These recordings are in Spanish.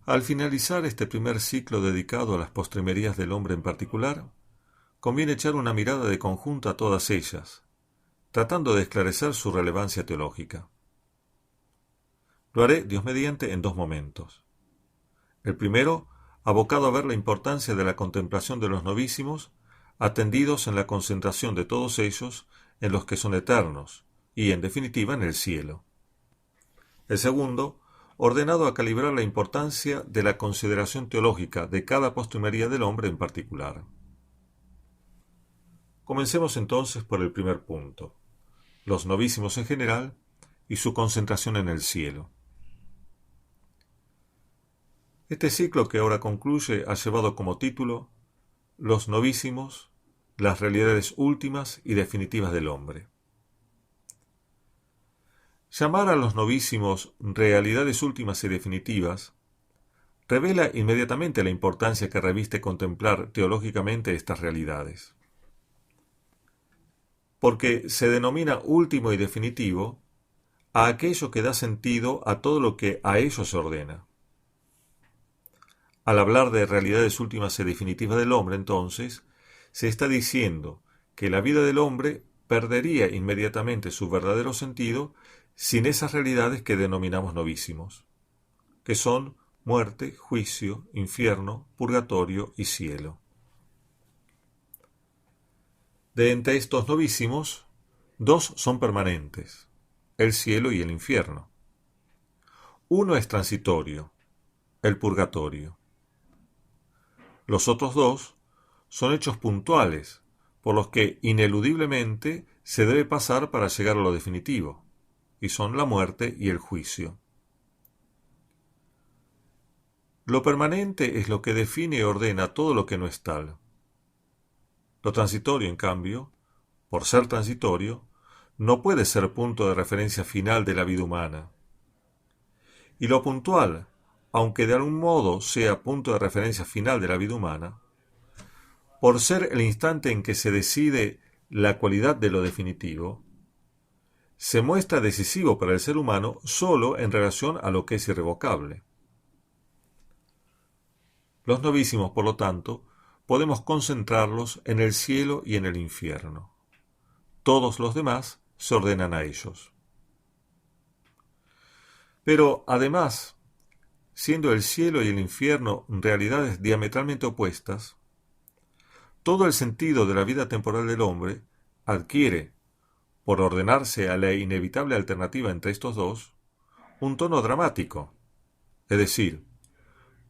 Al finalizar este primer ciclo dedicado a las postrimerías del hombre en particular, conviene echar una mirada de conjunto a todas ellas, tratando de esclarecer su relevancia teológica. Lo haré, Dios mediante, en dos momentos. El primero, abocado a ver la importancia de la contemplación de los novísimos, atendidos en la concentración de todos ellos en los que son eternos, y en definitiva en el cielo. El segundo, ordenado a calibrar la importancia de la consideración teológica de cada postrimería del hombre en particular. Comencemos entonces por el primer punto, los novísimos en general y su concentración en el cielo. Este ciclo que ahora concluye ha llevado como título Los novísimos, las realidades últimas y definitivas del hombre. Llamar a los novísimos realidades últimas y definitivas revela inmediatamente la importancia que reviste contemplar teológicamente estas realidades. Porque se denomina último y definitivo a aquello que da sentido a todo lo que a ello se ordena. Al hablar de realidades últimas y definitivas del hombre, entonces, se está diciendo que la vida del hombre perdería inmediatamente su verdadero sentido sin esas realidades que denominamos novísimos, que son muerte, juicio, infierno, purgatorio y cielo. De entre estos novísimos, dos son permanentes, el cielo y el infierno. Uno es transitorio, el purgatorio. Los otros dos son hechos puntuales, por los que ineludiblemente se debe pasar para llegar a lo definitivo, y son la muerte y el juicio. Lo permanente es lo que define y ordena todo lo que no es tal. Lo transitorio, en cambio, por ser transitorio, no puede ser punto de referencia final de la vida humana. Y lo puntual, aunque de algún modo sea punto de referencia final de la vida humana, por ser el instante en que se decide la cualidad de lo definitivo, se muestra decisivo para el ser humano solo en relación a lo que es irrevocable. Los novísimos, por lo tanto, podemos concentrarlos en el cielo y en el infierno. Todos los demás se ordenan a ellos. Pero, además, siendo el cielo y el infierno realidades diametralmente opuestas, todo el sentido de la vida temporal del hombre adquiere, por ordenarse a la inevitable alternativa entre estos dos, un tono dramático, es decir,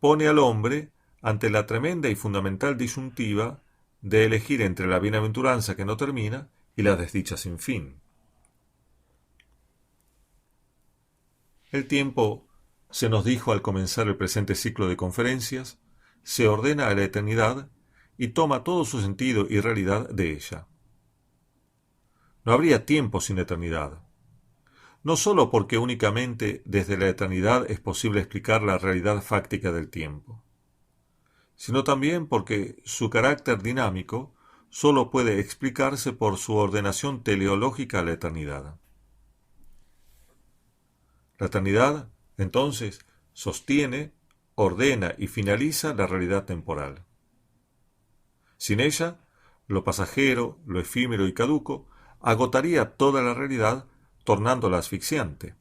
pone al hombre ante la tremenda y fundamental disyuntiva de elegir entre la bienaventuranza que no termina y la desdicha sin fin. El tiempo, se nos dijo al comenzar el presente ciclo de conferencias, se ordena a la eternidad y toma todo su sentido y realidad de ella. No habría tiempo sin eternidad. No sólo porque únicamente desde la eternidad es posible explicar la realidad fáctica del tiempo, sino también porque su carácter dinámico sólo puede explicarse por su ordenación teleológica a la eternidad. La eternidad, entonces, sostiene, ordena y finaliza la realidad temporal. Sin ella, lo pasajero, lo efímero y caduco agotaría toda la realidad, tornándola asfixiante.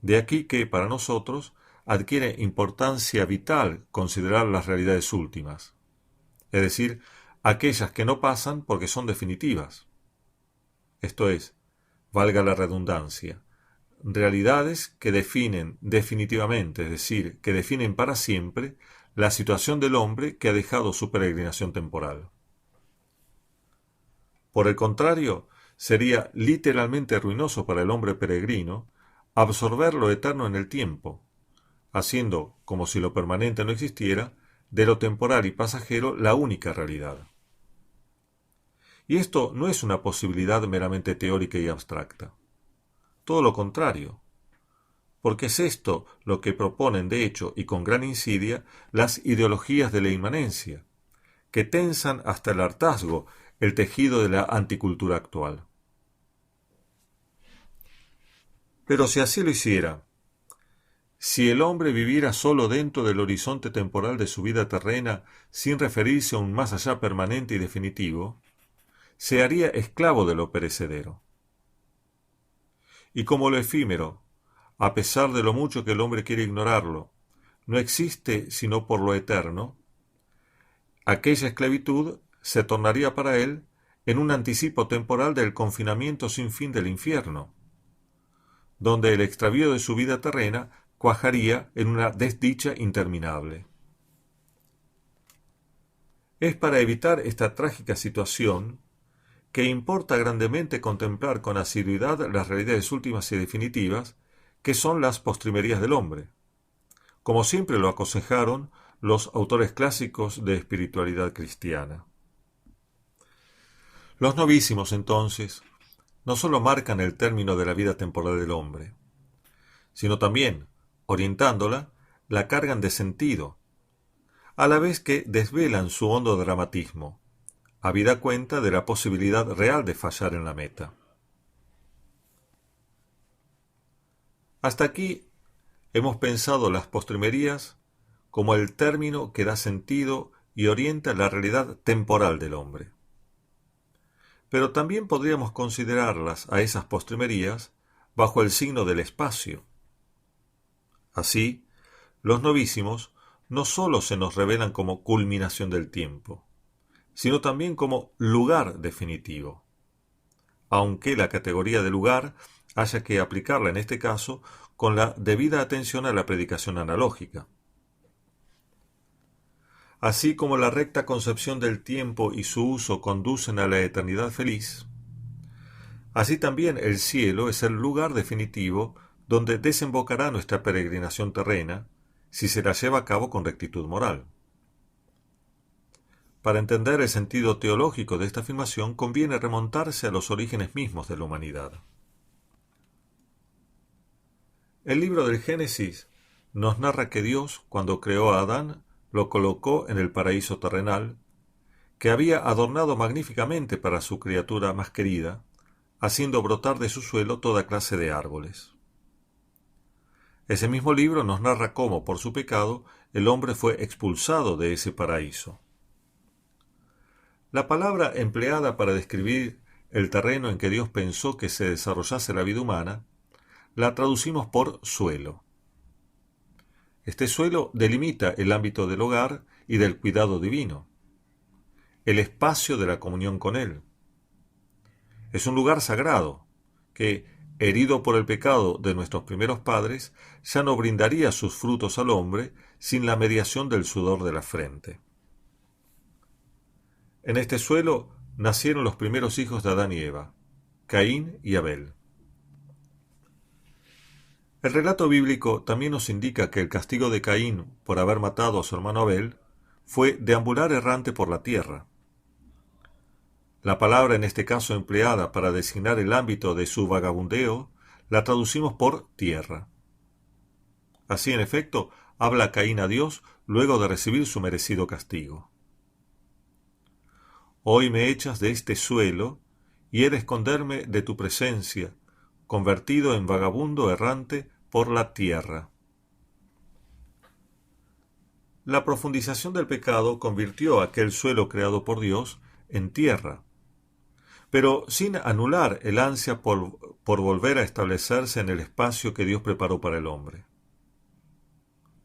De aquí que, para nosotros, adquiere importancia vital considerar las realidades últimas, es decir, aquellas que no pasan porque son definitivas. Esto es, valga la redundancia, realidades que definen definitivamente, es decir, que definen para siempre la situación del hombre que ha dejado su peregrinación temporal. Por el contrario, sería literalmente ruinoso para el hombre peregrino absorber lo eterno en el tiempo, haciendo, como si lo permanente no existiera, de lo temporal y pasajero la única realidad. Y esto no es una posibilidad meramente teórica y abstracta. Todo lo contrario, porque es esto lo que proponen de hecho y con gran insidia las ideologías de la inmanencia, que tensan hasta el hartazgo el tejido de la anticultura actual. Pero si así lo hiciera, si el hombre viviera solo dentro del horizonte temporal de su vida terrena, sin referirse a un más allá permanente y definitivo, se haría esclavo de lo perecedero. Y como lo efímero, a pesar de lo mucho que el hombre quiere ignorarlo, no existe sino por lo eterno, aquella esclavitud se tornaría para él en un anticipo temporal del confinamiento sin fin del infierno, donde el extravío de su vida terrena cuajaría en una desdicha interminable. Es para evitar esta trágica situación que importa grandemente contemplar con asiduidad las realidades últimas y definitivas, que son las postrimerías del hombre, como siempre lo aconsejaron los autores clásicos de espiritualidad cristiana. Los novísimos, entonces, no sólo marcan el término de la vida temporal del hombre, sino también, orientándola, la cargan de sentido, a la vez que desvelan su hondo dramatismo, habida cuenta de la posibilidad real de fallar en la meta. Hasta aquí hemos pensado las postrimerías como el término que da sentido y orienta la realidad temporal del hombre. Pero también podríamos considerarlas a esas postrimerías bajo el signo del espacio. Así, los novísimos no sólo se nos revelan como culminación del tiempo, sino también como lugar definitivo, aunque la categoría de lugar haya que aplicarla en este caso con la debida atención a la predicación analógica. Así como la recta concepción del tiempo y su uso conducen a la eternidad feliz, así también el cielo es el lugar definitivo donde desembocará nuestra peregrinación terrena, si se la lleva a cabo con rectitud moral. Para entender el sentido teológico de esta afirmación conviene remontarse a los orígenes mismos de la humanidad. El libro del Génesis nos narra que Dios, cuando creó a Adán, lo colocó en el paraíso terrenal, que había adornado magníficamente para su criatura más querida, haciendo brotar de su suelo toda clase de árboles. Ese mismo libro nos narra cómo, por su pecado, el hombre fue expulsado de ese paraíso. La palabra empleada para describir el terreno en que Dios pensó que se desarrollase la vida humana, la traducimos por suelo. Este suelo delimita el ámbito del hogar y del cuidado divino, el espacio de la comunión con Él. Es un lugar sagrado que, herido por el pecado de nuestros primeros padres, ya no brindaría sus frutos al hombre sin la mediación del sudor de la frente. En este suelo nacieron los primeros hijos de Adán y Eva, Caín y Abel. El relato bíblico también nos indica que el castigo de Caín por haber matado a su hermano Abel fue deambular errante por la tierra. La palabra en este caso empleada para designar el ámbito de su vagabundeo la traducimos por tierra. Así, en efecto, habla Caín a Dios luego de recibir su merecido castigo. Hoy me echas de este suelo y he de esconderme de tu presencia, convertido en vagabundo errante por la tierra. La profundización del pecado convirtió aquel suelo creado por Dios en tierra, pero sin anular el ansia por volver a establecerse en el espacio que Dios preparó para el hombre.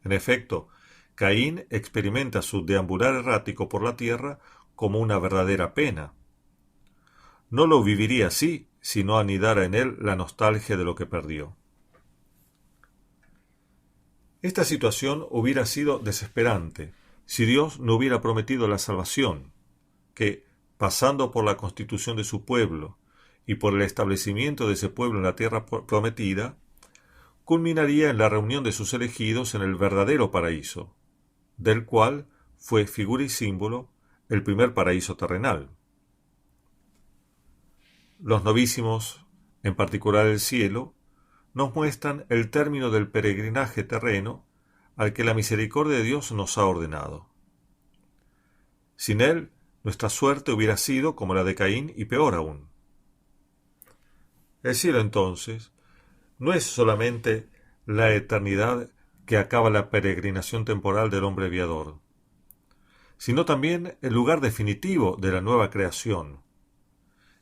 En efecto, Caín experimenta su deambular errático por la tierra como una verdadera pena. No lo viviría así si no anidara en él la nostalgia de lo que perdió. Esta situación hubiera sido desesperante si Dios no hubiera prometido la salvación, que, pasando por la constitución de su pueblo y por el establecimiento de ese pueblo en la tierra prometida, culminaría en la reunión de sus elegidos en el verdadero paraíso, del cual fue figura y símbolo el primer paraíso terrenal. Los novísimos, en particular el cielo, nos muestran el término del peregrinaje terreno al que la misericordia de Dios nos ha ordenado. Sin él, nuestra suerte hubiera sido como la de Caín y peor aún. El cielo, entonces, no es solamente la eternidad que acaba la peregrinación temporal del hombre viador, sino también el lugar definitivo de la nueva creación,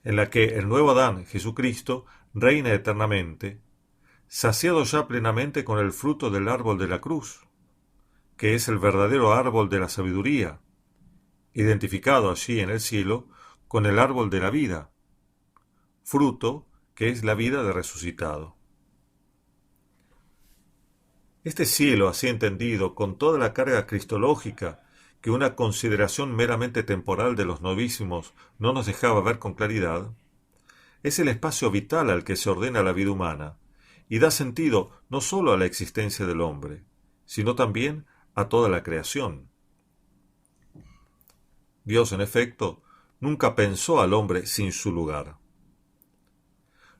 en la que el nuevo Adán, Jesucristo, reina eternamente, saciado ya plenamente con el fruto del árbol de la cruz, que es el verdadero árbol de la sabiduría, identificado allí en el cielo con el árbol de la vida, fruto que es la vida de resucitado. Este cielo, así entendido, con toda la carga cristológica que una consideración meramente temporal de los novísimos no nos dejaba ver con claridad, es el espacio vital al que se ordena la vida humana, y da sentido no sólo a la existencia del hombre, sino también a toda la creación. Dios, en efecto, nunca pensó al hombre sin su lugar.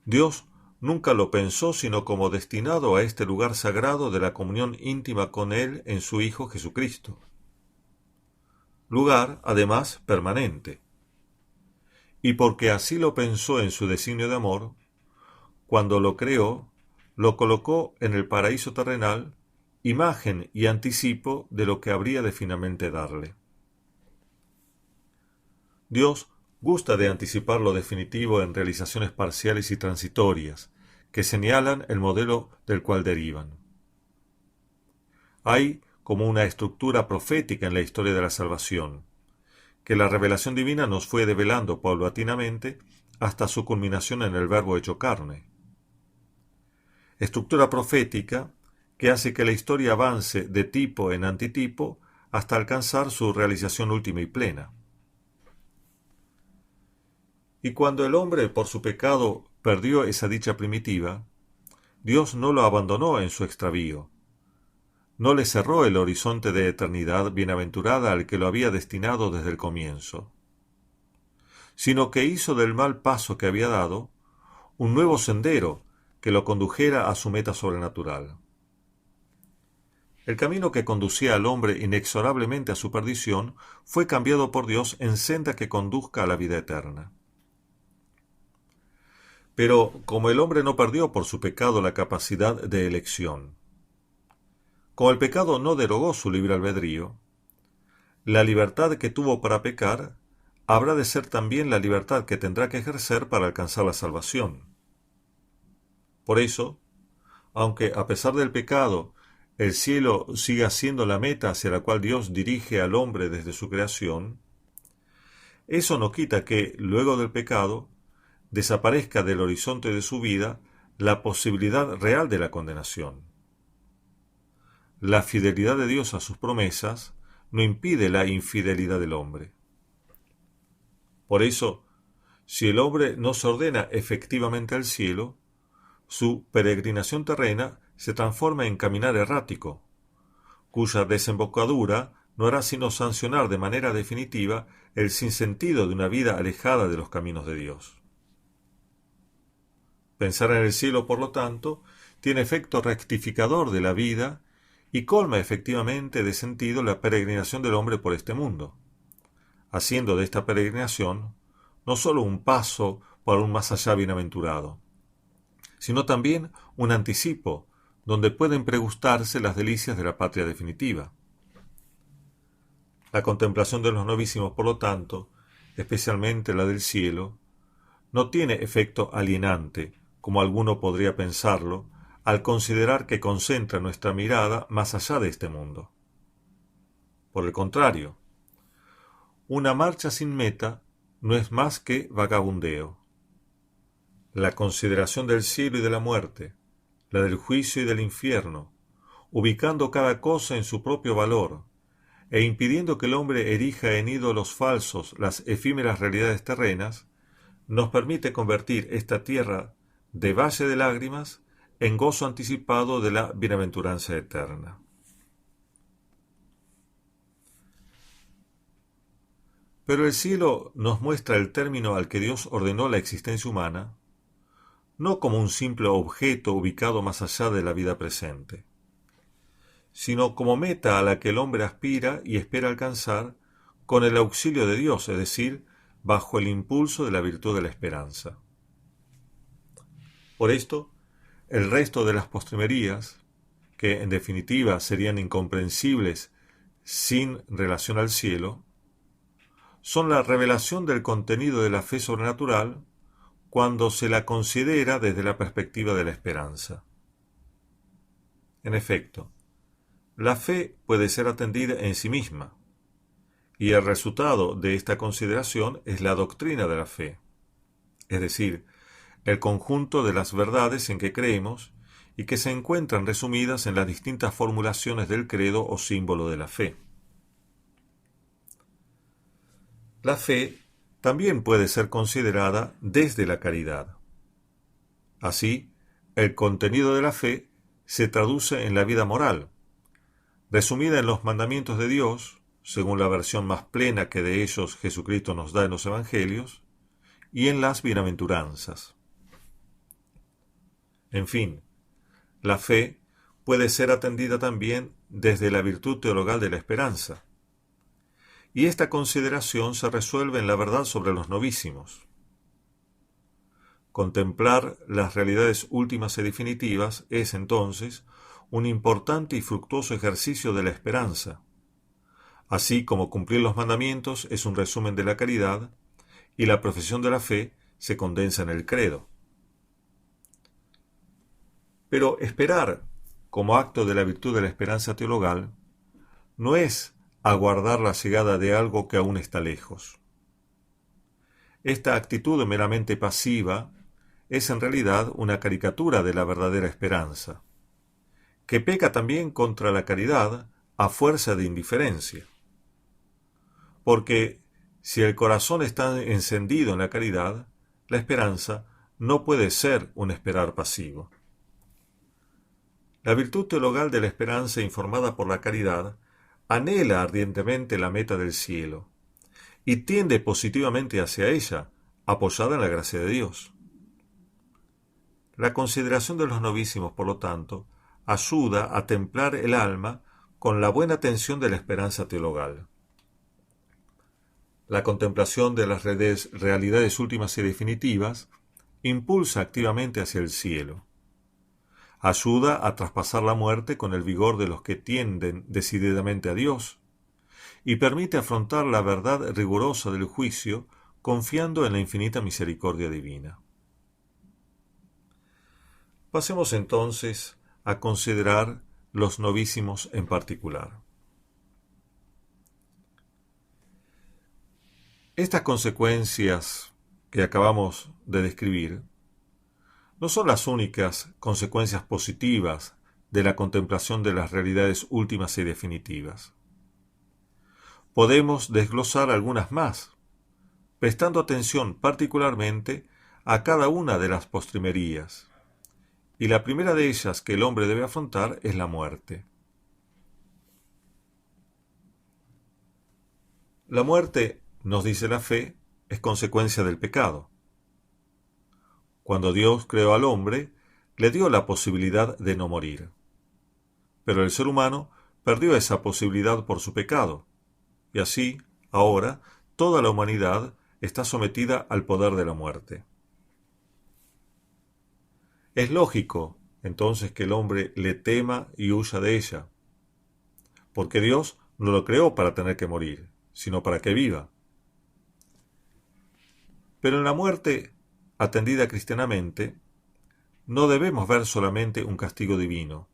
Dios nunca lo pensó sino como destinado a este lugar sagrado de la comunión íntima con Él en su Hijo Jesucristo. Lugar, además, permanente. Y porque así lo pensó en su designio de amor, cuando lo creó, lo colocó en el paraíso terrenal, imagen y anticipo de lo que habría de finalmente darle. Dios gusta de anticipar lo definitivo en realizaciones parciales y transitorias, que señalan el modelo del cual derivan. Hay como una estructura profética en la historia de la salvación, que la revelación divina nos fue develando paulatinamente hasta su culminación en el Verbo hecho carne. Estructura profética que hace que la historia avance de tipo en antitipo hasta alcanzar su realización última y plena. Y cuando el hombre por su pecado perdió esa dicha primitiva, Dios no lo abandonó en su extravío, no le cerró el horizonte de eternidad bienaventurada al que lo había destinado desde el comienzo, sino que hizo del mal paso que había dado un nuevo sendero que lo condujera a su meta sobrenatural. El camino que conducía al hombre inexorablemente a su perdición fue cambiado por Dios en senda que conduzca a la vida eterna. Pero como el hombre no perdió por su pecado la capacidad de elección, como el pecado no derogó su libre albedrío, la libertad que tuvo para pecar habrá de ser también la libertad que tendrá que ejercer para alcanzar la salvación. Por eso, aunque a pesar del pecado el cielo siga siendo la meta hacia la cual Dios dirige al hombre desde su creación, eso no quita que, luego del pecado, desaparezca del horizonte de su vida la posibilidad real de la condenación. La fidelidad de Dios a sus promesas no impide la infidelidad del hombre. Por eso, si el hombre no se ordena efectivamente al cielo, su peregrinación terrena se transforma en caminar errático, cuya desembocadura no hará sino sancionar de manera definitiva el sinsentido de una vida alejada de los caminos de Dios. Pensar en el cielo, por lo tanto, tiene efecto rectificador de la vida y colma efectivamente de sentido la peregrinación del hombre por este mundo, haciendo de esta peregrinación no sólo un paso para un más allá bienaventurado, sino también un anticipo donde pueden pregustarse las delicias de la patria definitiva. La contemplación de los novísimos, por lo tanto, especialmente la del cielo, no tiene efecto alienante, como alguno podría pensarlo, al considerar que concentra nuestra mirada más allá de este mundo. Por el contrario, una marcha sin meta no es más que vagabundeo. La consideración del cielo y de la muerte, la del juicio y del infierno, ubicando cada cosa en su propio valor, e impidiendo que el hombre erija en ídolos falsos las efímeras realidades terrenas, nos permite convertir esta tierra de valle de lágrimas en gozo anticipado de la bienaventuranza eterna. Pero el cielo nos muestra el término al que Dios ordenó la existencia humana, no como un simple objeto ubicado más allá de la vida presente, sino como meta a la que el hombre aspira y espera alcanzar con el auxilio de Dios, es decir, bajo el impulso de la virtud de la esperanza. Por esto, el resto de las postrimerías, que en definitiva serían incomprensibles sin relación al cielo, son la revelación del contenido de la fe sobrenatural cuando se la considera desde la perspectiva de la esperanza. En efecto, la fe puede ser atendida en sí misma, y el resultado de esta consideración es la doctrina de la fe, es decir, el conjunto de las verdades en que creemos y que se encuentran resumidas en las distintas formulaciones del credo o símbolo de la fe. La fe también puede ser considerada desde la caridad. Así, el contenido de la fe se traduce en la vida moral, resumida en los mandamientos de Dios, según la versión más plena que de ellos Jesucristo nos da en los Evangelios, y en las bienaventuranzas. En fin, la fe puede ser atendida también desde la virtud teologal de la esperanza, y esta consideración se resuelve en la verdad sobre los novísimos. Contemplar las realidades últimas y definitivas es, entonces, un importante y fructuoso ejercicio de la esperanza, así como cumplir los mandamientos es un resumen de la caridad, y la profesión de la fe se condensa en el credo. Pero esperar, como acto de la virtud de la esperanza teologal, no es aguardar la llegada de algo que aún está lejos. Esta actitud meramente pasiva es en realidad una caricatura de la verdadera esperanza, que peca también contra la caridad a fuerza de indiferencia. Porque si el corazón está encendido en la caridad, la esperanza no puede ser un esperar pasivo. La virtud teologal de la esperanza informada por la caridad anhela ardientemente la meta del cielo y tiende positivamente hacia ella, apoyada en la gracia de Dios. La consideración de los novísimos, por lo tanto, ayuda a templar el alma con la buena atención de la esperanza teologal. La contemplación de las realidades últimas y definitivas impulsa activamente hacia el cielo. Ayuda a traspasar la muerte con el vigor de los que tienden decididamente a Dios, y permite afrontar la verdad rigurosa del juicio confiando en la infinita misericordia divina. Pasemos entonces a considerar los novísimos en particular. Estas consecuencias que acabamos de describir no son las únicas consecuencias positivas de la contemplación de las realidades últimas y definitivas. Podemos desglosar algunas más, prestando atención particularmente a cada una de las postrimerías, y la primera de ellas que el hombre debe afrontar es la muerte. La muerte, nos dice la fe, es consecuencia del pecado. Cuando Dios creó al hombre, le dio la posibilidad de no morir. Pero el ser humano perdió esa posibilidad por su pecado, y así, ahora, toda la humanidad está sometida al poder de la muerte. Es lógico, entonces, que el hombre le tema y huya de ella, porque Dios no lo creó para tener que morir, sino para que viva. Pero en la muerte, atendida cristianamente, no debemos ver solamente un castigo divino,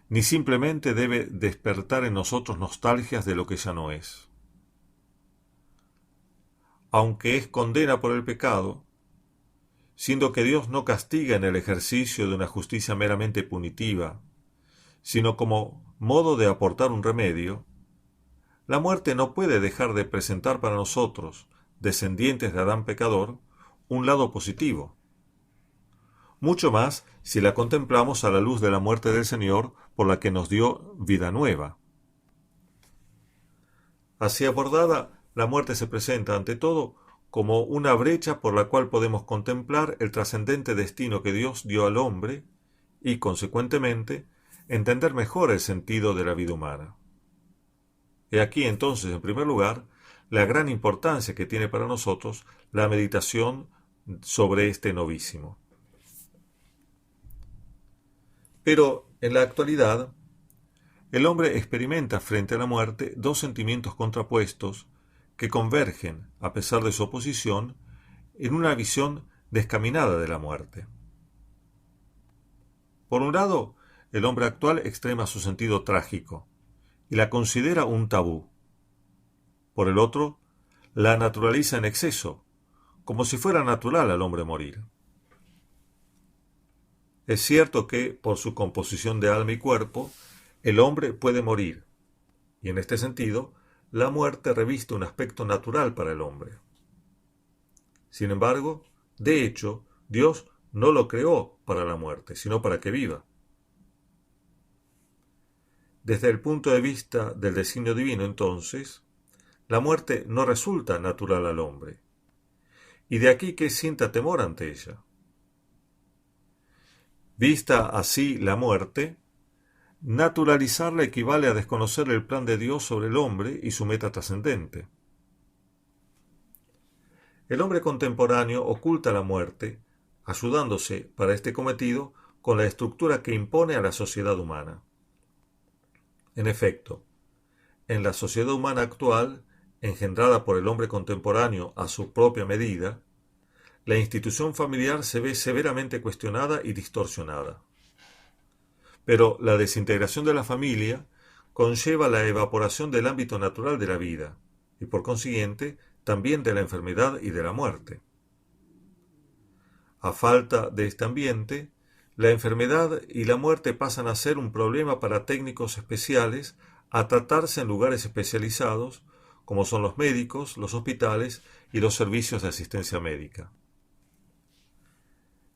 ni simplemente debe despertar en nosotros nostalgias de lo que ya no es. Aunque es condena por el pecado, siendo que Dios no castiga en el ejercicio de una justicia meramente punitiva, sino como modo de aportar un remedio, la muerte no puede dejar de presentar para nosotros, descendientes de Adán pecador, un lado positivo. Mucho más si la contemplamos a la luz de la muerte del Señor por la que nos dio vida nueva. Así abordada, la muerte se presenta ante todo como una brecha por la cual podemos contemplar el trascendente destino que Dios dio al hombre y, consecuentemente, entender mejor el sentido de la vida humana. He aquí entonces, en primer lugar, la gran importancia que tiene para nosotros la meditación sobre este novísimo. Pero, En la actualidad, el hombre experimenta frente a la muerte dos sentimientos contrapuestos que convergen, a pesar de su oposición, en una visión descaminada de la muerte. Por un lado, el hombre actual extrema su sentido trágico y la considera un tabú. Por el otro, la naturaliza en exceso, como si fuera natural al hombre morir. Es cierto que, por su composición de alma y cuerpo, el hombre puede morir, y en este sentido, la muerte reviste un aspecto natural para el hombre. Sin embargo, de hecho, Dios no lo creó para la muerte, sino para que viva. Desde el punto de vista del designio divino, entonces, la muerte no resulta natural al hombre, y de aquí que sienta temor ante ella. Vista así la muerte, naturalizarla equivale a desconocer el plan de Dios sobre el hombre y su meta trascendente. El hombre contemporáneo oculta la muerte, ayudándose para este cometido con la estructura que impone a la sociedad humana. En efecto, en la sociedad humana actual, engendrada por el hombre contemporáneo a su propia medida, la institución familiar se ve severamente cuestionada y distorsionada. Pero la desintegración de la familia conlleva la evaporación del ámbito natural de la vida, y por consiguiente también de la enfermedad y de la muerte. A falta de este ambiente, la enfermedad y la muerte pasan a ser un problema para técnicos especiales a tratarse en lugares especializados, como son los médicos, los hospitales y los servicios de asistencia médica.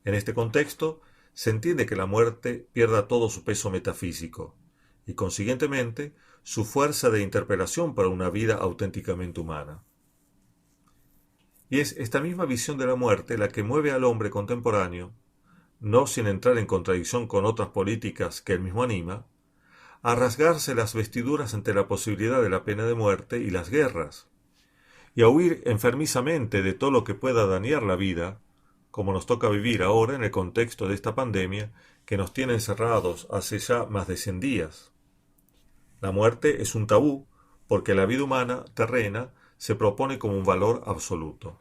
En este contexto, se entiende que la muerte pierda todo su peso metafísico y, consiguientemente, su fuerza de interpelación para una vida auténticamente humana. Y es esta misma visión de la muerte la que mueve al hombre contemporáneo, no sin entrar en contradicción con otras políticas que él mismo anima, a rasgarse las vestiduras ante la posibilidad de la pena de muerte y las guerras, y a huir enfermizamente de todo lo que pueda dañar la vida, como nos toca vivir ahora en el contexto de esta pandemia que nos tiene encerrados hace ya más de 100 días. La muerte es un tabú porque la vida humana terrena se propone como un valor absoluto.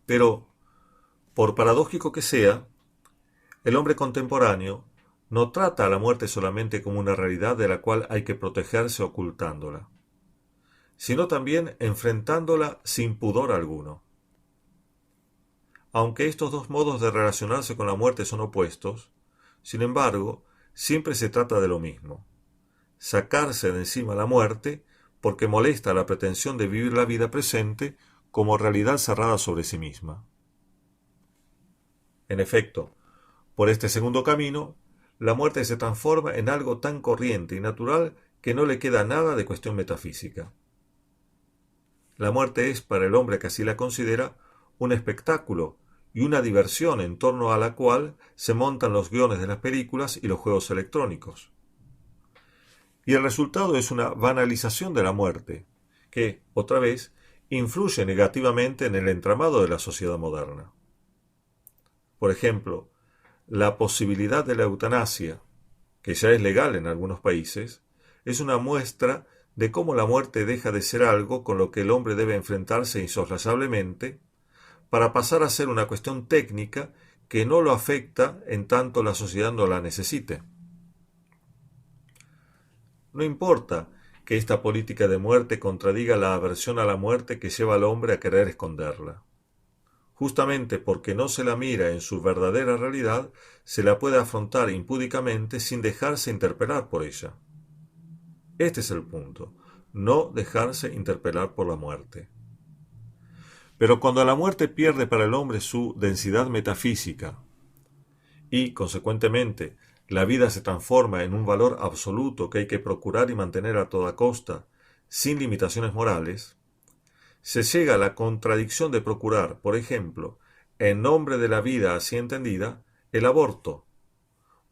Pero, por paradójico que sea, el hombre contemporáneo no trata a la muerte solamente como una realidad de la cual hay que protegerse ocultándola, sino también enfrentándola sin pudor alguno. Aunque estos dos modos de relacionarse con la muerte son opuestos, sin embargo, siempre se trata de lo mismo: sacarse de encima la muerte porque molesta la pretensión de vivir la vida presente como realidad cerrada sobre sí misma. En efecto, por este segundo camino, la muerte se transforma en algo tan corriente y natural que no le queda nada de cuestión metafísica. La muerte es, para el hombre que así la considera, un espectáculo y una diversión en torno a la cual se montan los guiones de las películas y los juegos electrónicos. Y el resultado es una banalización de la muerte, que, otra vez, influye negativamente en el entramado de la sociedad moderna. Por ejemplo, la posibilidad de la eutanasia, que ya es legal en algunos países, es una muestra de cómo la muerte deja de ser algo con lo que el hombre debe enfrentarse insoslayablemente para pasar a ser una cuestión técnica que no lo afecta en tanto la sociedad no la necesite. No importa que esta política de muerte contradiga la aversión a la muerte que lleva al hombre a querer esconderla. Justamente porque no se la mira en su verdadera realidad, se la puede afrontar impúdicamente sin dejarse interpelar por ella. Este es el punto: no dejarse interpelar por la muerte. Pero cuando la muerte pierde para el hombre su densidad metafísica y, consecuentemente, la vida se transforma en un valor absoluto que hay que procurar y mantener a toda costa, sin limitaciones morales, se llega a la contradicción de procurar, por ejemplo, en nombre de la vida así entendida, el aborto,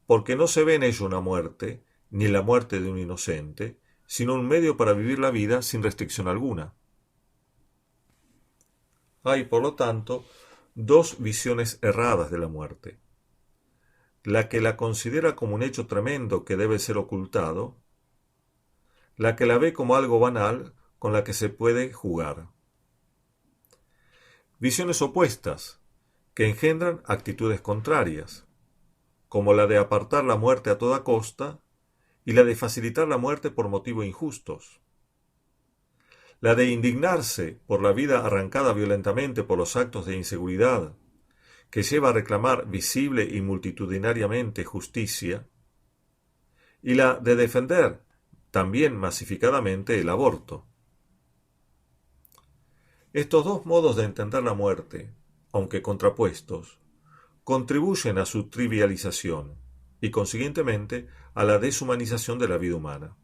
porque no se ve en ello una muerte, ni la muerte de un inocente, sino un medio para vivir la vida sin restricción alguna. Hay, por lo tanto, dos visiones erradas de la muerte. la que la considera como un hecho tremendo que debe ser ocultado, la que la ve como algo banal con la que se puede jugar. Visiones opuestas, que engendran actitudes contrarias, como la de apartar la muerte a toda costa y la de facilitar la muerte por motivos injustos. La de indignarse por la vida arrancada violentamente por los actos de inseguridad, que lleva a reclamar visible y multitudinariamente justicia, y la de defender también masificadamente el aborto. Estos dos modos de entender la muerte, aunque contrapuestos, contribuyen a su trivialización y, consiguientemente, a la deshumanización de la vida humana.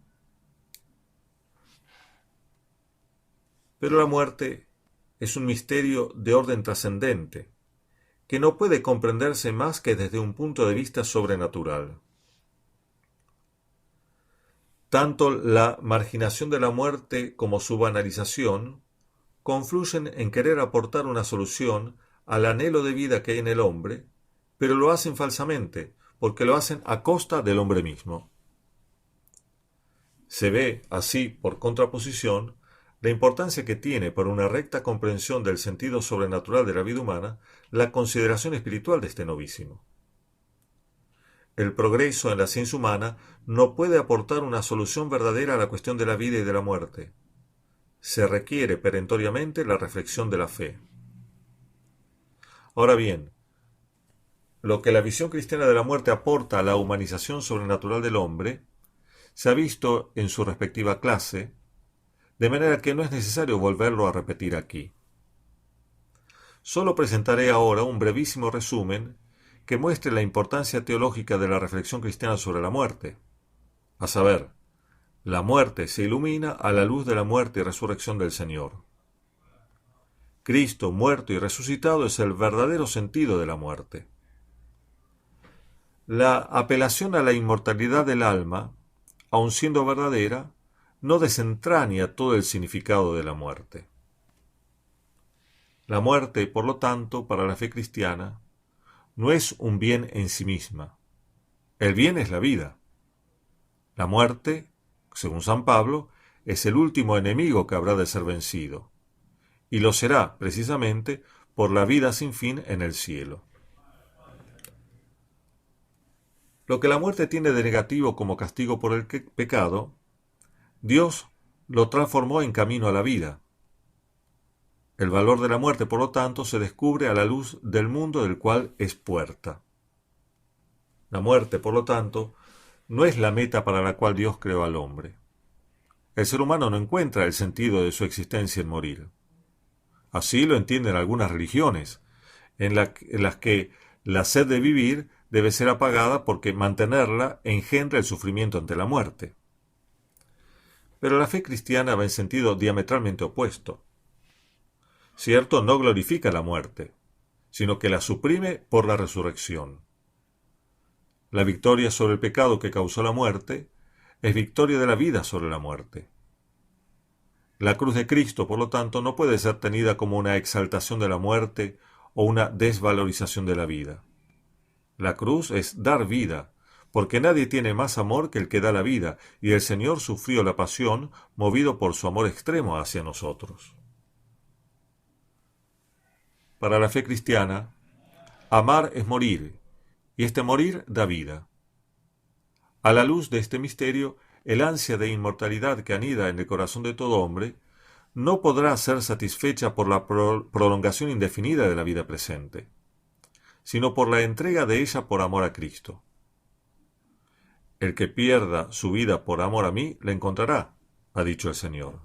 Pero la muerte es un misterio de orden trascendente, que no puede comprenderse más que desde un punto de vista sobrenatural. Tanto la marginación de la muerte como su banalización confluyen en querer aportar una solución al anhelo de vida que hay en el hombre, pero lo hacen falsamente, porque lo hacen a costa del hombre mismo. Se ve, así, por contraposición, la importancia que tiene para una recta comprensión del sentido sobrenatural de la vida humana la consideración espiritual de este novísimo. El progreso en la ciencia humana no puede aportar una solución verdadera a la cuestión de la vida y de la muerte. Se requiere perentoriamente la reflexión de la fe. Ahora bien, lo que la visión cristiana de la muerte aporta a la humanización sobrenatural del hombre se ha visto en su respectiva clase, de manera que no es necesario volverlo a repetir aquí. Solo presentaré ahora un brevísimo resumen que muestre la importancia teológica de la reflexión cristiana sobre la muerte. A saber, la muerte se ilumina a la luz de la muerte y resurrección del Señor. Cristo, muerto y resucitado, es el verdadero sentido de la muerte. La apelación a la inmortalidad del alma, aun siendo verdadera, no desentraña todo el significado de la muerte. La muerte, por lo tanto, para la fe cristiana, no es un bien en sí misma. El bien es la vida. La muerte, según San Pablo, es el último enemigo que habrá de ser vencido, y lo será, precisamente, por la vida sin fin en el cielo. Lo que la muerte tiene de negativo como castigo por el pecado, Dios lo transformó en camino a la vida. El valor de la muerte, por lo tanto, se descubre a la luz del mundo del cual es puerta. La muerte, por lo tanto, no es la meta para la cual Dios creó al hombre. El ser humano no encuentra el sentido de su existencia en morir. Así lo entienden algunas religiones, en las que la sed de vivir debe ser apagada porque mantenerla engendra el sufrimiento ante la muerte. Pero la fe cristiana va en sentido diametralmente opuesto. Cierto, no glorifica la muerte, sino que la suprime por la resurrección. La victoria sobre el pecado que causó la muerte es victoria de la vida sobre la muerte. La cruz de Cristo, por lo tanto, no puede ser tenida como una exaltación de la muerte o una desvalorización de la vida. La cruz es dar vida, porque nadie tiene más amor que el que da la vida, y el Señor sufrió la pasión movido por su amor extremo hacia nosotros. Para la fe cristiana, amar es morir, y este morir da vida. A la luz de este misterio, el ansia de inmortalidad que anida en el corazón de todo hombre no podrá ser satisfecha por la prolongación indefinida de la vida presente, sino por la entrega de ella por amor a Cristo. El que pierda su vida por amor a mí, la encontrará, ha dicho el Señor.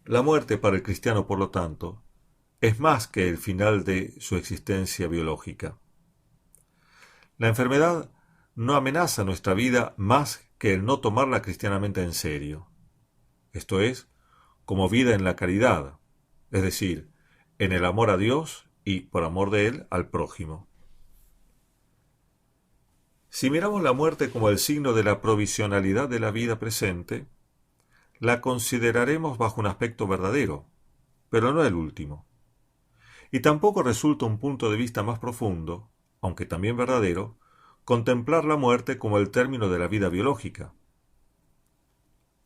La muerte para el cristiano, por lo tanto, es más que el final de su existencia biológica. La enfermedad no amenaza nuestra vida más que el no tomarla cristianamente en serio. Esto es, como vida en la caridad, es decir, en el amor a Dios y, por amor de Él, al prójimo. Si miramos la muerte como el signo de la provisionalidad de la vida presente, la consideraremos bajo un aspecto verdadero, pero no el último. Y tampoco resulta un punto de vista más profundo, aunque también verdadero, contemplar la muerte como el término de la vida biológica.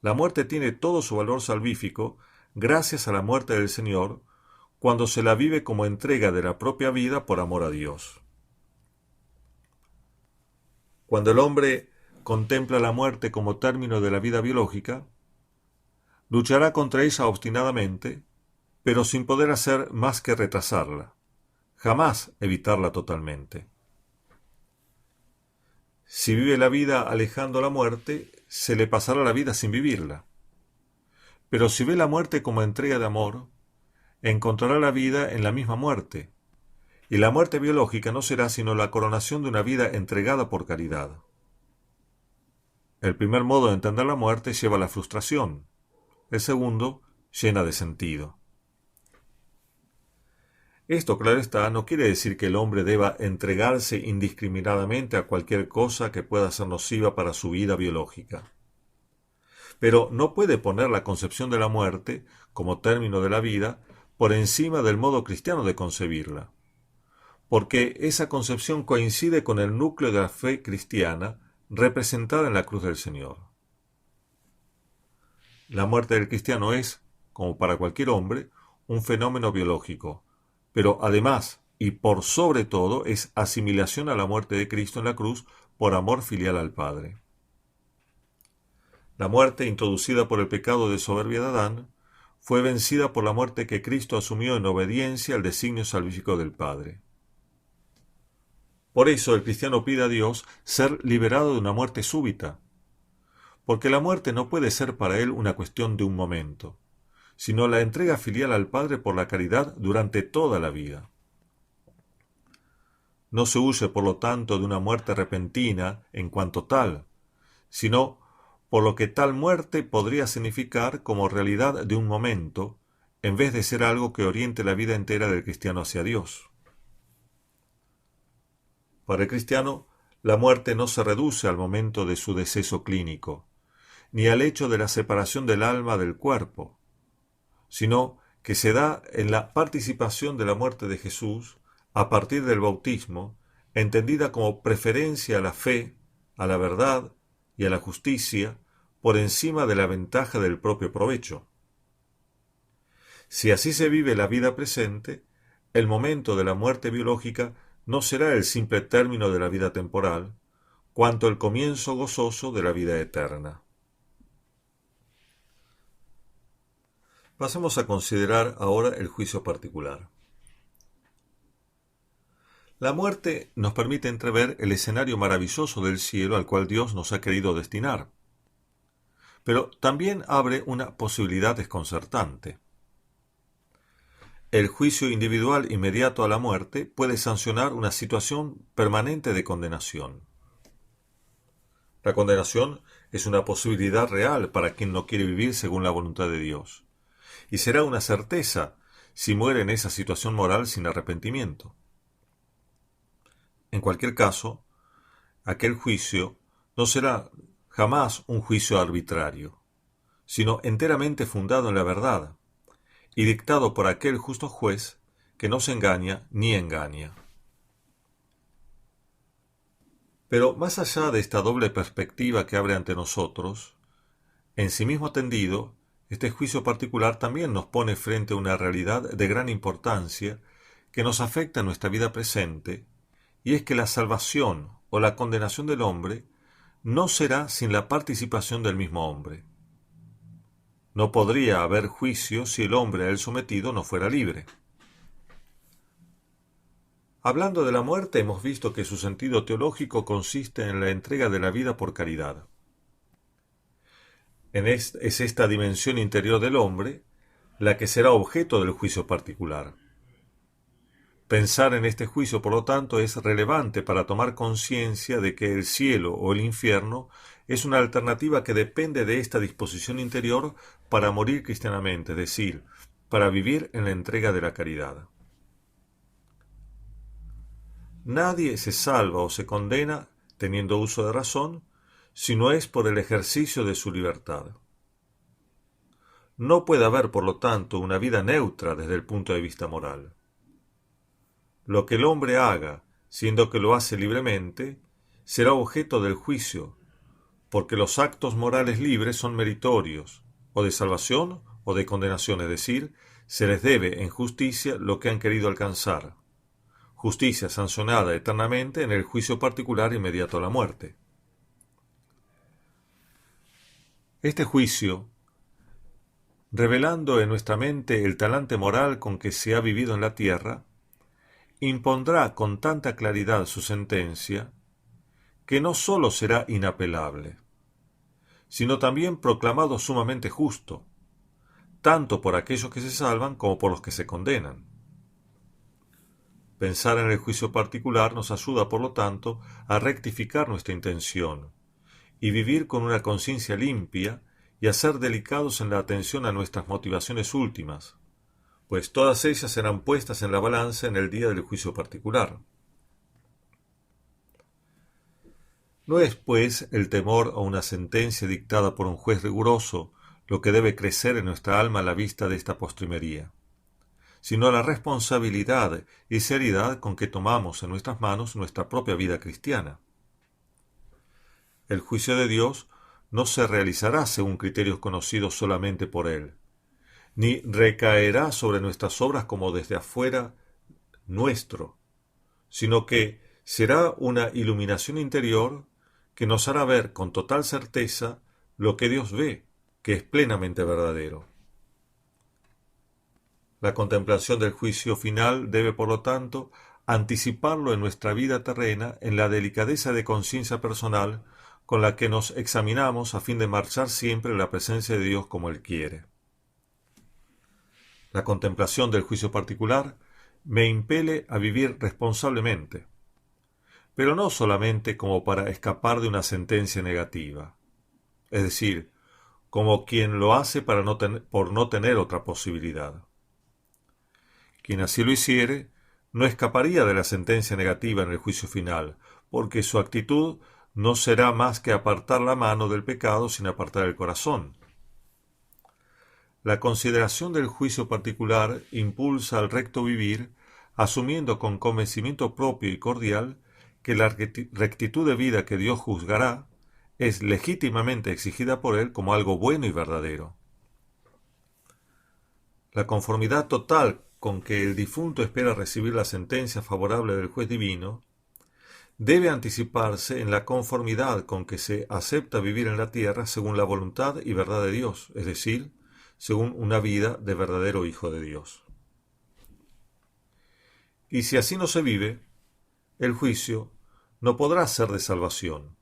La muerte tiene todo su valor salvífico gracias a la muerte del Señor, cuando se la vive como entrega de la propia vida por amor a Dios. Cuando el hombre contempla la muerte como término de la vida biológica, luchará contra ella obstinadamente, pero sin poder hacer más que retrasarla, jamás evitarla totalmente. Si vive la vida alejando la muerte, se le pasará la vida sin vivirla. Pero si ve la muerte como entrega de amor, encontrará la vida en la misma muerte, y la muerte biológica no será sino la coronación de una vida entregada por caridad. El primer modo de entender la muerte lleva a la frustración, el segundo llena de sentido. Esto, claro está, no quiere decir que el hombre deba entregarse indiscriminadamente a cualquier cosa que pueda ser nociva para su vida biológica. Pero no puede poner la concepción de la muerte, como término de la vida, por encima del modo cristiano de concebirla, porque esa concepción coincide con el núcleo de la fe cristiana representada en la cruz del Señor. La muerte del cristiano es, como para cualquier hombre, un fenómeno biológico, pero además y por sobre todo es asimilación a la muerte de Cristo en la cruz por amor filial al Padre. La muerte introducida por el pecado de soberbia de Adán fue vencida por la muerte que Cristo asumió en obediencia al designio salvífico del Padre. Por eso el cristiano pide a Dios ser liberado de una muerte súbita, porque la muerte no puede ser para él una cuestión de un momento, sino la entrega filial al Padre por la caridad durante toda la vida. No se huye, por lo tanto, de una muerte repentina en cuanto tal, sino por lo que tal muerte podría significar como realidad de un momento, en vez de ser algo que oriente la vida entera del cristiano hacia Dios. Para el cristiano, la muerte no se reduce al momento de su deceso clínico, ni al hecho de la separación del alma del cuerpo, sino que se da en la participación de la muerte de Jesús a partir del bautismo, entendida como preferencia a la fe, a la verdad y a la justicia por encima de la ventaja del propio provecho. Si así se vive la vida presente, el momento de la muerte biológica no será el simple término de la vida temporal, cuanto el comienzo gozoso de la vida eterna. Pasemos a considerar ahora el juicio particular. La muerte nos permite entrever el escenario maravilloso del cielo al cual Dios nos ha querido destinar. Pero también abre una posibilidad desconcertante. El juicio individual inmediato a la muerte puede sancionar una situación permanente de condenación. La condenación es una posibilidad real para quien no quiere vivir según la voluntad de Dios, y será una certeza si muere en esa situación moral sin arrepentimiento. En cualquier caso, aquel juicio no será jamás un juicio arbitrario, sino enteramente fundado en la verdad y dictado por aquel justo juez que no se engaña ni engaña. Pero más allá de esta doble perspectiva que abre ante nosotros, en sí mismo tendido, este juicio particular también nos pone frente a una realidad de gran importancia que nos afecta en nuestra vida presente, y es que la salvación o la condenación del hombre no será sin la participación del mismo hombre. No podría haber juicio si el hombre a él sometido no fuera libre. Hablando de la muerte, hemos visto que su sentido teológico consiste en la entrega de la vida por caridad. Es esta dimensión interior del hombre la que será objeto del juicio particular. Pensar en este juicio, por lo tanto, es relevante para tomar conciencia de que el cielo o el infierno es una alternativa que depende de esta disposición interior para morir cristianamente, es decir, para vivir en la entrega de la caridad. Nadie se salva o se condena, teniendo uso de razón, si no es por el ejercicio de su libertad. No puede haber, por lo tanto, una vida neutra desde el punto de vista moral. lo que el hombre haga, siendo que lo hace libremente, será objeto del juicio, porque los actos morales libres son meritorios, o de salvación o de condenación, es decir, se les debe en justicia lo que han querido alcanzar, justicia sancionada eternamente en el juicio particular inmediato a la muerte. Este juicio, revelando en nuestra mente el talante moral con que se ha vivido en la tierra, impondrá con tanta claridad su sentencia que no sólo será inapelable, sino también proclamado sumamente justo, tanto por aquellos que se salvan como por los que se condenan. Pensar en el juicio particular nos ayuda, por lo tanto, a rectificar nuestra intención y vivir con una conciencia limpia y a ser delicados en la atención a nuestras motivaciones últimas, pues todas ellas serán puestas en la balanza en el día del juicio particular. No es, pues, el temor a una sentencia dictada por un juez riguroso lo que debe crecer en nuestra alma a la vista de esta postrimería, sino la responsabilidad y seriedad con que tomamos en nuestras manos nuestra propia vida cristiana. El juicio de Dios no se realizará según criterios conocidos solamente por Él, ni recaerá sobre nuestras obras como desde afuera nuestro, sino que será una iluminación interior que nos hará ver con total certeza lo que Dios ve, que es plenamente verdadero. La contemplación del juicio final debe, por lo tanto, anticiparlo en nuestra vida terrena en la delicadeza de conciencia personal con la que nos examinamos a fin de marchar siempre en la presencia de Dios como Él quiere. La contemplación del juicio particular me impele a vivir responsablemente, pero no solamente como para escapar de una sentencia negativa, es decir, como quien lo hace por no tener otra posibilidad. Quien así lo hiciere, no escaparía de la sentencia negativa en el juicio final, porque su actitud no será más que apartar la mano del pecado sin apartar el corazón. La consideración del juicio particular impulsa al recto vivir, asumiendo con convencimiento propio y cordial que la rectitud de vida que Dios juzgará es legítimamente exigida por Él como algo bueno y verdadero. La conformidad total con que el difunto espera recibir la sentencia favorable del juez divino debe anticiparse en la conformidad con que se acepta vivir en la tierra según la voluntad y verdad de Dios, es decir, según una vida de verdadero Hijo de Dios. Y si así no se vive, el juicio no podrá ser de salvación,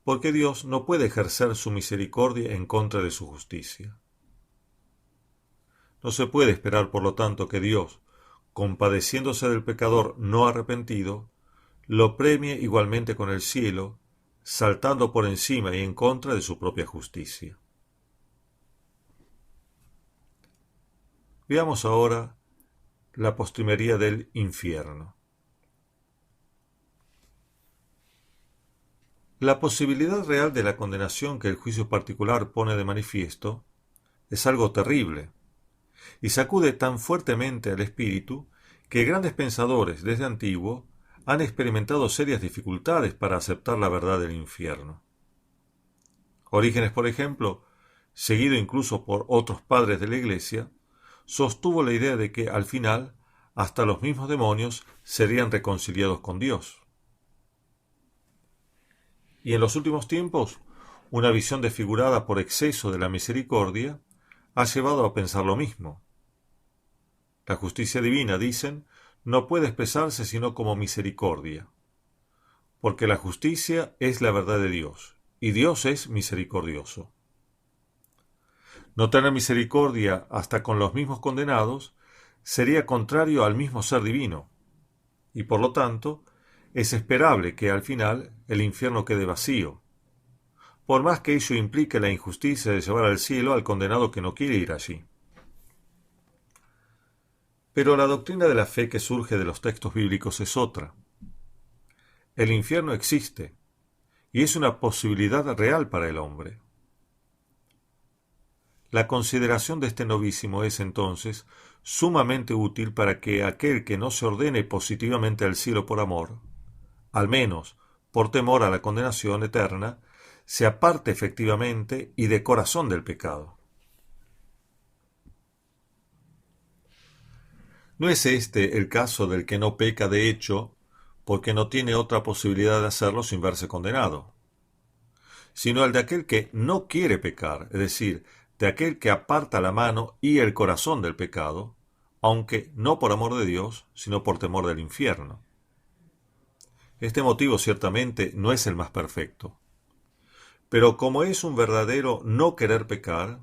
porque Dios no puede ejercer su misericordia en contra de su justicia. No se puede esperar, por lo tanto, que Dios, compadeciéndose del pecador no arrepentido, lo premie igualmente con el cielo, saltando por encima y en contra de su propia justicia. Veamos ahora la postrimería del infierno. La posibilidad real de la condenación que el juicio particular pone de manifiesto es algo terrible, y sacude tan fuertemente al espíritu que grandes pensadores desde antiguo han experimentado serias dificultades para aceptar la verdad del infierno. Orígenes, por ejemplo, seguido incluso por otros padres de la Iglesia, sostuvo la idea de que al final hasta los mismos demonios serían reconciliados con Dios. Y en los últimos tiempos, una visión desfigurada por exceso de la misericordia ha llevado a pensar lo mismo. La justicia divina, dicen, no puede expresarse sino como misericordia, porque la justicia es la verdad de Dios, y Dios es misericordioso. No tener misericordia hasta con los mismos condenados sería contrario al mismo ser divino, y por lo tanto es esperable que al final el infierno quede vacío, por más que ello implique la injusticia de llevar al cielo al condenado que no quiere ir allí. Pero la doctrina de la fe que surge de los textos bíblicos es otra. El infierno existe, y es una posibilidad real para el hombre. La consideración de este novísimo es entonces sumamente útil para que aquel que no se ordene positivamente al cielo por amor, al menos por temor a la condenación eterna, se aparte efectivamente y de corazón del pecado. No es este el caso del que no peca de hecho, porque no tiene otra posibilidad de hacerlo sin verse condenado, sino el de aquel que no quiere pecar, es decir, de aquel que aparta la mano y el corazón del pecado, aunque no por amor de Dios, sino por temor del infierno. Este motivo ciertamente no es el más perfecto, pero como es un verdadero no querer pecar,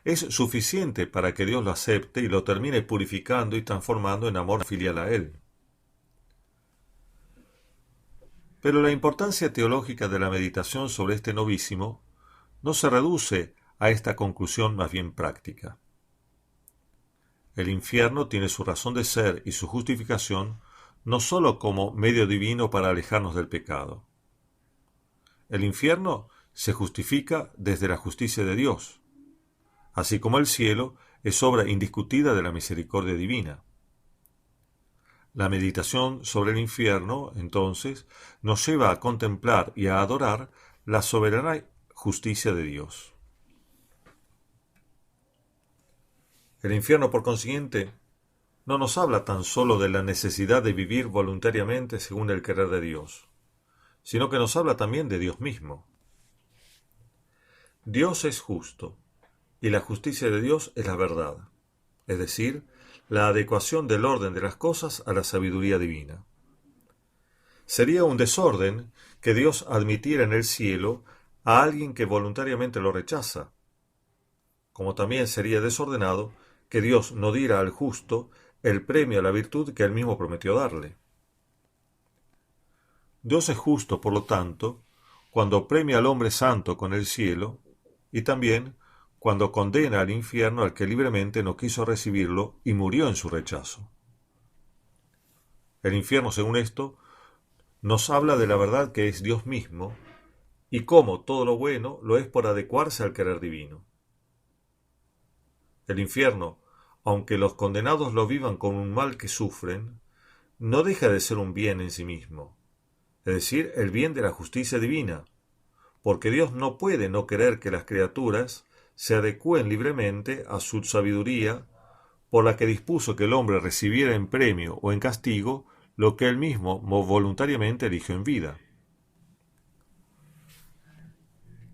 es suficiente para que Dios lo acepte y lo termine purificando y transformando en amor filial a Él. Pero la importancia teológica de la meditación sobre este novísimo no se reduce a esta conclusión más bien práctica. El infierno tiene su razón de ser y su justificación no sólo como medio divino para alejarnos del pecado. El infierno se justifica desde la justicia de Dios, así como el cielo es obra indiscutida de la misericordia divina. La meditación sobre el infierno, entonces, nos lleva a contemplar y a adorar la soberana justicia de Dios. El infierno, por consiguiente, no nos habla tan solo de la necesidad de vivir voluntariamente según el querer de Dios, sino que nos habla también de Dios mismo. Dios es justo, y la justicia de Dios es la verdad, es decir, la adecuación del orden de las cosas a la sabiduría divina. Sería un desorden que Dios admitiera en el cielo a alguien que voluntariamente lo rechaza, como también sería desordenado que Dios no diera al justo el premio a la virtud que él mismo prometió darle. Dios es justo, por lo tanto, cuando premia al hombre santo con el cielo, y también cuando condena al infierno al que libremente no quiso recibirlo y murió en su rechazo. El infierno, según esto, nos habla de la verdad que es Dios mismo, y cómo todo lo bueno lo es por adecuarse al querer divino. El infierno, aunque los condenados lo vivan con un mal que sufren, no deja de ser un bien en sí mismo, es decir, el bien de la justicia divina, porque Dios no puede no querer que las criaturas se adecúen libremente a su sabiduría, por la que dispuso que el hombre recibiera en premio o en castigo lo que él mismo voluntariamente eligió en vida.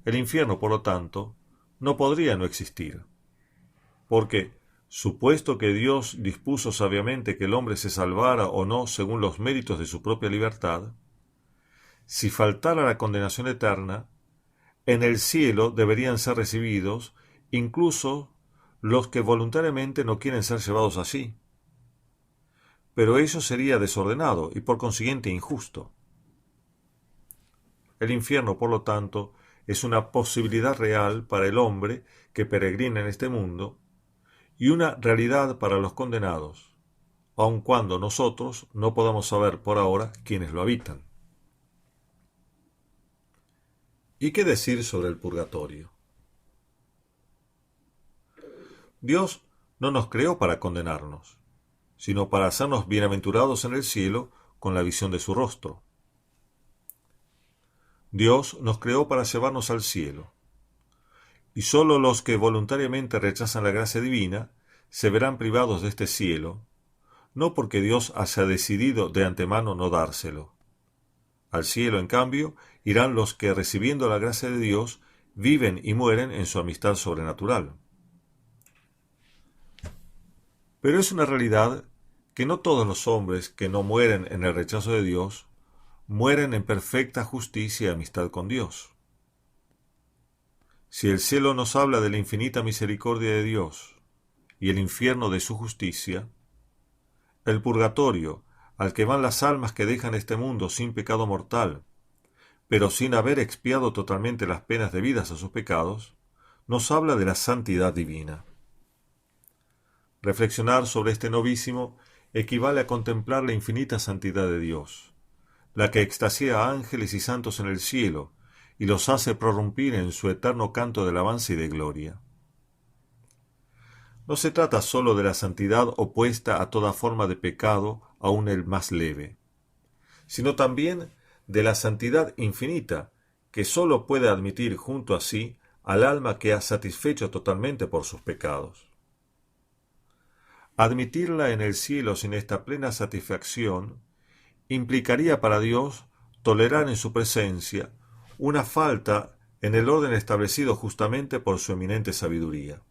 El infierno, por lo tanto, no podría no existir, porque, supuesto que Dios dispuso sabiamente que el hombre se salvara o no según los méritos de su propia libertad, si faltara la condenación eterna, en el cielo deberían ser recibidos incluso los que voluntariamente no quieren ser llevados allí. Pero ello sería desordenado y por consiguiente injusto. El infierno, por lo tanto, es una posibilidad real para el hombre que peregrina en este mundo y una realidad para los condenados, aun cuando nosotros no podamos saber por ahora quiénes lo habitan. ¿Y qué decir sobre el purgatorio? Dios no nos creó para condenarnos, sino para hacernos bienaventurados en el cielo con la visión de su rostro. Dios nos creó para llevarnos al cielo, y sólo los que voluntariamente rechazan la gracia divina se verán privados de este cielo, no porque Dios haya decidido de antemano no dárselo. Al cielo, en cambio, irán los que, recibiendo la gracia de Dios, viven y mueren en su amistad sobrenatural. Pero es una realidad que no todos los hombres que no mueren en el rechazo de Dios mueren en perfecta justicia y amistad con Dios. Si el cielo nos habla de la infinita misericordia de Dios y el infierno de su justicia, el purgatorio, al que van las almas que dejan este mundo sin pecado mortal, pero sin haber expiado totalmente las penas debidas a sus pecados, nos habla de la santidad divina. Reflexionar sobre este novísimo equivale a contemplar la infinita santidad de Dios, la que extasia a ángeles y santos en el cielo y los hace prorrumpir en su eterno canto de alabanza y de gloria. No se trata sólo de la santidad opuesta a toda forma de pecado, aun el más leve, sino también de la santidad infinita, que sólo puede admitir junto a sí al alma que ha satisfecho totalmente por sus pecados. Admitirla en el cielo sin esta plena satisfacción implicaría para Dios tolerar en su presencia una falta en el orden establecido justamente por su eminente sabiduría.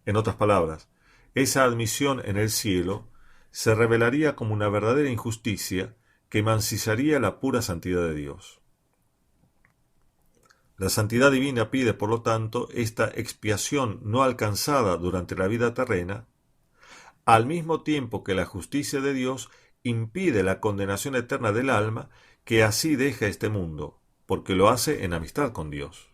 En otras palabras, esa admisión en el cielo se revelaría como una verdadera injusticia que mancillaría la pura santidad de Dios. La santidad divina pide, por lo tanto, esta expiación no alcanzada durante la vida terrena, al mismo tiempo que la justicia de Dios impide la condenación eterna del alma que así deja este mundo, porque lo hace en amistad con Dios.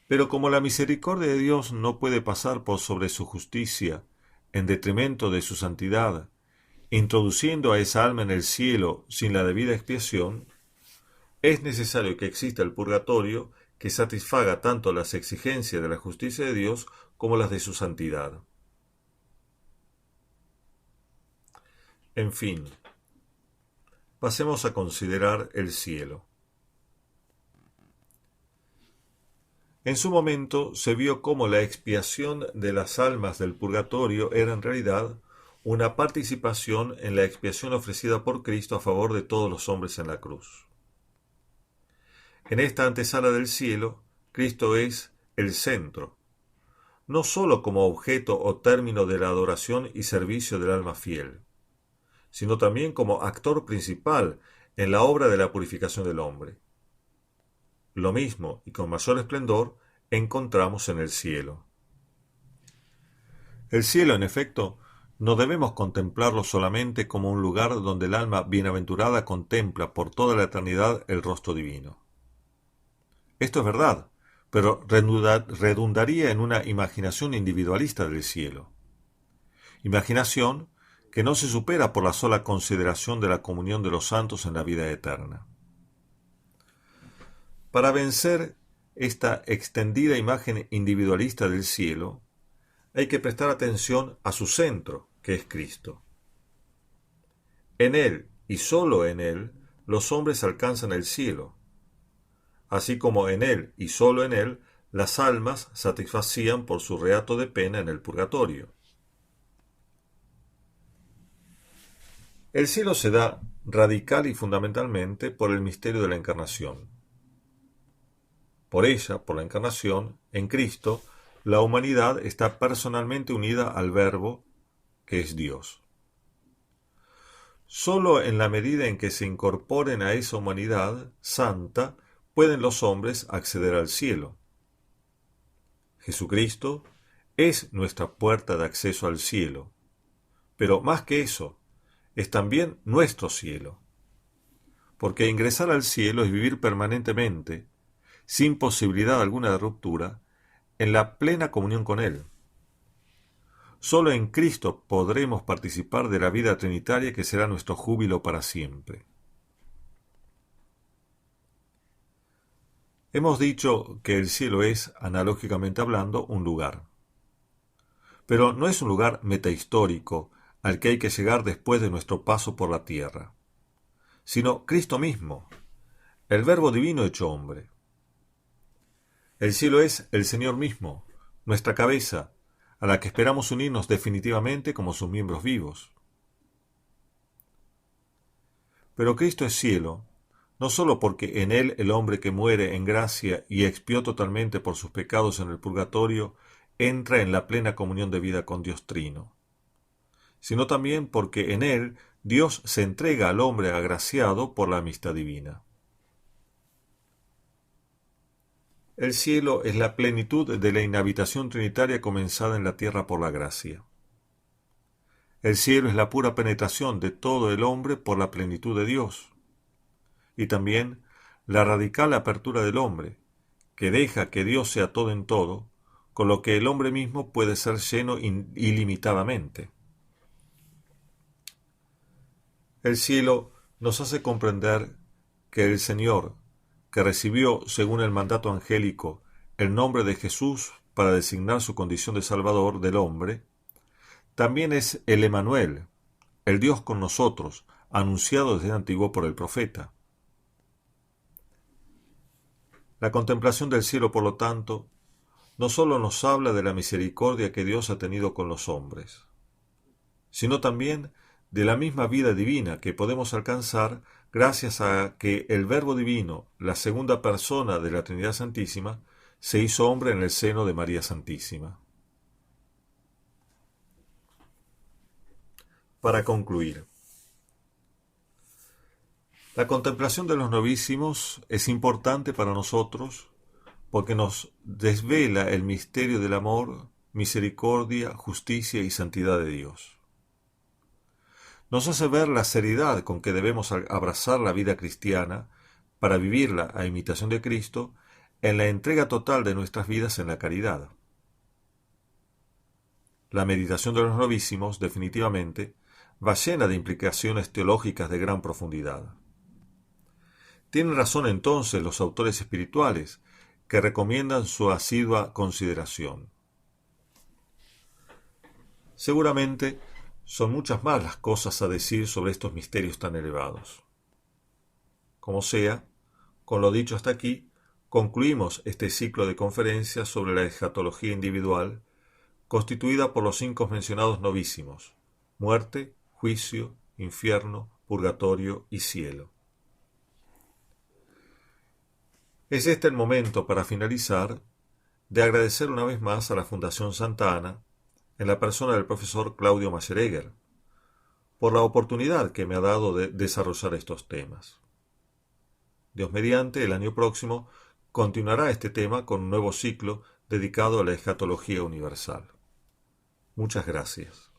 Pero como la misericordia de Dios no puede pasar por sobre su justicia, en detrimento de su santidad, introduciendo a esa alma en el cielo sin la debida expiación, es necesario que exista el purgatorio que satisfaga tanto las exigencias de la justicia de Dios como las de su santidad. En fin, pasemos a considerar el cielo. En su momento se vio cómo la expiación de las almas del purgatorio era en realidad una participación en la expiación ofrecida por Cristo a favor de todos los hombres en la cruz. En esta antesala del cielo, Cristo es el centro, no sólo como objeto o término de la adoración y servicio del alma fiel, sino también como actor principal en la obra de la purificación del hombre. Lo mismo y con mayor esplendor encontramos en el cielo. El cielo, en efecto, no debemos contemplarlo solamente como un lugar donde el alma bienaventurada contempla por toda la eternidad el rostro divino. Esto es verdad, pero redundaría en una imaginación individualista del cielo. Imaginación que no se supera por la sola consideración de la comunión de los santos en la vida eterna. Para vencer esta extendida imagen individualista del cielo, hay que prestar atención a su centro, que es Cristo. En Él, y sólo en Él, los hombres alcanzan el cielo, así como en Él, y sólo en Él, las almas satisfacían por su reato de pena en el purgatorio. El cielo se da radical y fundamentalmente por el misterio de la encarnación. Por ella, por la encarnación, en Cristo, la humanidad está personalmente unida al Verbo, que es Dios. Sólo en la medida en que se incorporen a esa humanidad santa, pueden los hombres acceder al cielo. Jesucristo es nuestra puerta de acceso al cielo, pero más que eso, es también nuestro cielo, porque ingresar al cielo es vivir permanentemente, sin posibilidad alguna de ruptura, en la plena comunión con Él. Solo en Cristo podremos participar de la vida trinitaria que será nuestro júbilo para siempre. Hemos dicho que el cielo es, analógicamente hablando, un lugar. Pero no es un lugar metahistórico al que hay que llegar después de nuestro paso por la tierra, sino Cristo mismo, el Verbo divino hecho hombre. El cielo es el Señor mismo, nuestra cabeza, a la que esperamos unirnos definitivamente como sus miembros vivos. Pero Cristo es cielo, no sólo porque en Él el hombre que muere en gracia y expió totalmente por sus pecados en el purgatorio entra en la plena comunión de vida con Dios Trino, sino también porque en Él Dios se entrega al hombre agraciado por la amistad divina. El cielo es la plenitud de la inhabitación trinitaria comenzada en la tierra por la gracia. El cielo es la pura penetración de todo el hombre por la plenitud de Dios, y también la radical apertura del hombre, que deja que Dios sea todo en todo, con lo que el hombre mismo puede ser lleno ilimitadamente. El cielo nos hace comprender que el Señor, que recibió, según el mandato angélico, el nombre de Jesús para designar su condición de Salvador del hombre, también es el Emanuel, el Dios con nosotros, anunciado desde antiguo por el profeta. La contemplación del cielo, por lo tanto, no sólo nos habla de la misericordia que Dios ha tenido con los hombres, sino también de la misma vida divina que podemos alcanzar gracias a que el Verbo Divino, la segunda persona de la Trinidad Santísima, se hizo hombre en el seno de María Santísima. Para concluir, la contemplación de los novísimos es importante para nosotros porque nos desvela el misterio del amor, misericordia, justicia y santidad de Dios. Nos hace ver la seriedad con que debemos abrazar la vida cristiana para vivirla a imitación de Cristo en la entrega total de nuestras vidas en la caridad. La meditación de los novísimos, definitivamente, va llena de implicaciones teológicas de gran profundidad. Tienen razón entonces los autores espirituales que recomiendan su asidua consideración. Seguramente son muchas más las cosas a decir sobre estos misterios tan elevados. Como sea, con lo dicho hasta aquí, concluimos este ciclo de conferencias sobre la escatología individual, constituida por los 5 mencionados novísimos: muerte, juicio, infierno, purgatorio y cielo. Es este el momento, para finalizar, de agradecer una vez más a la Fundación Santa Ana, en la persona del profesor Claudio Mascheregger, por la oportunidad que me ha dado de desarrollar estos temas. Dios mediante, el año próximo continuará este tema con un nuevo ciclo dedicado a la escatología universal. Muchas gracias.